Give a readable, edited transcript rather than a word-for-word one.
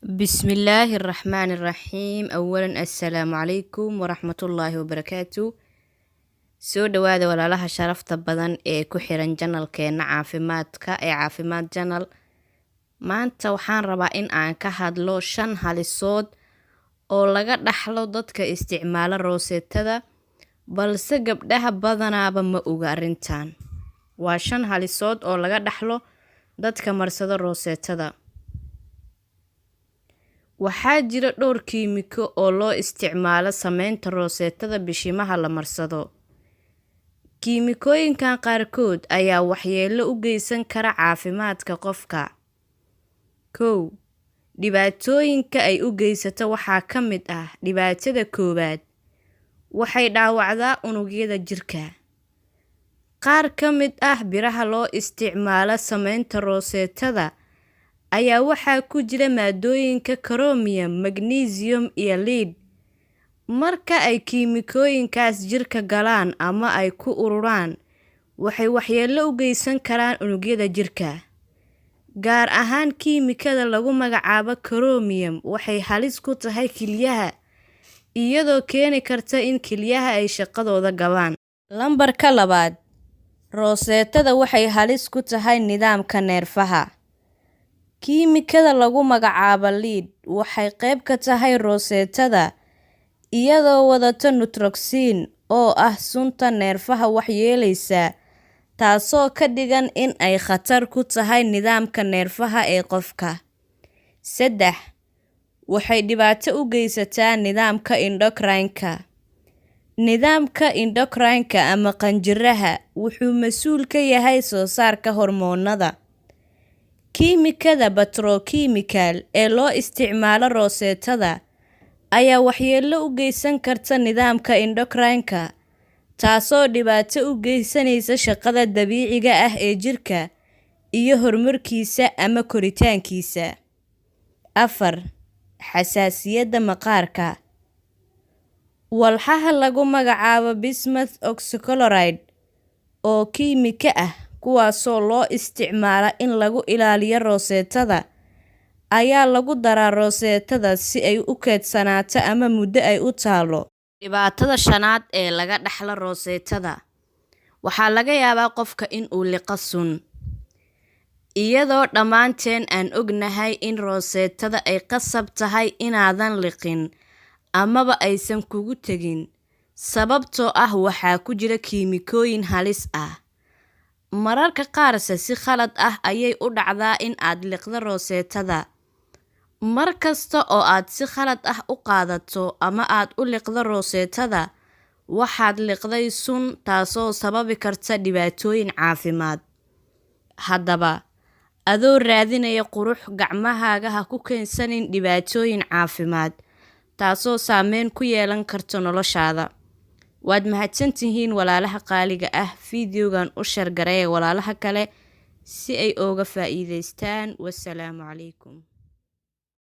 بسم الله الرحمن الرحيم. أولا السلام عليكم ورحمة الله وبركاته. soo dhawaada walaalaha sharafta badan ee ku xiran janalkeena caafimaadka ee caafimaad janal. Maanta waxaan rabaa in aan ka hadlo 5 halisood oo laga dhaxlo dadka isticmaala roosetada, balse gabdhaha badanaaba ma oga arrintan. Waa 5 halisood oo laga dhaxlo dadka marsada roosetada. Waxaa jira dhowr kiimiko oo loo isticmaalo sameynta roosetada bishimaha la marsado. Kiimikooyinkan qaarkood ayaa waxyeello u geysan kara caafimaadka qofka. 1. Dhibaatooyinka ay u geysato waxaa ka mid ah dhibaatada koowaad. Waxay dhaawacdaa unugyada jirka. Qaar ka mid ah biraha loo isticmaalo sameynta roosetada ayaa waxaa ku jira maadooyinka chromium, magnesium iyo lead. Marka ay kiimikooyinkaas jirka galaan ama ay ku ururaan, waxay waxyeello u geysan karaan unugyada jirka. Gaar ahaan kiimikada lagu magacaabo chromium waxay halis ku tahay kilyaha, iyadoo keeni karta in kilyaha ay shaqadooda gabaan. Lambarka 2. Roosetada waxay halis ku tahay nidaamka neerfaha. Kiimikada lagu magacaabo lead waxay qayb ka tahay roosetada, iyadoo wadata neurotoxin oo ah sunta neerfaha waxyeeleysa, taasoo ka dhigan in ay khatar ku tahay nidaamka neerfaha ee qofka. 3. Waxay dhibaato u geysataa nidaamka endocrine-ka. Nidaamka endocrine-ka ama qanjiraha wuxuu mas'uul ka yahay soo saarka hormoonada. Kiimikada petrochemical ee loo isticmaalo roosetada ayaa waxyeello u geysan karta nidaamka endocrine-ka, taasoo dhibaato u geysanaysa shaqada dabiiciga ah ee jirka iyo horumarkiisa ama koritaankiisa. 4. Xasaasiyadda maqaarka. Walxaha lagu magacaabo bismuth oxychloride oo kiimiko ah, kuwaasoo loo isticmaalo in lagu ilaaliyo roosetada, ayaa lagu daraa roosetada si ay u keedsanaato ama muddo ay u taalo. Dhibaatada 5 ee laga dhaxlo roosetada. Waxaa laga yaabaa qofka in uu liqo sun. Iyadoo dhammaanteen aan ognahay in roosetada ay qasab tahay inaadan liqin amaba aysan kugu tegin, sababtoo ah waxaa ku jira kiimikooyin halis ah. Mararka qaarse si khalad ah ayay u dhacdaa in aad liqdo roosetada. Mar kasta oo aad si khalad ah u qaadato ama aad u liqdo roosetada, waxaad liqday sun, taasoo sababi karta dhibaatooyin caafimaad. Haddaba, adoo raadinaya qurux, gacmahaaga ha ku keensanin dhibaatooyin caafimaad, taasoo saameyn ku yeelan karta noloshaada. Waad mahadsantihiin walaalaha qaaliga ah. Fiidiyogan u share gareeya walaalaha kale si ay uga faa'iideystaan. Wassalaamu calaykum.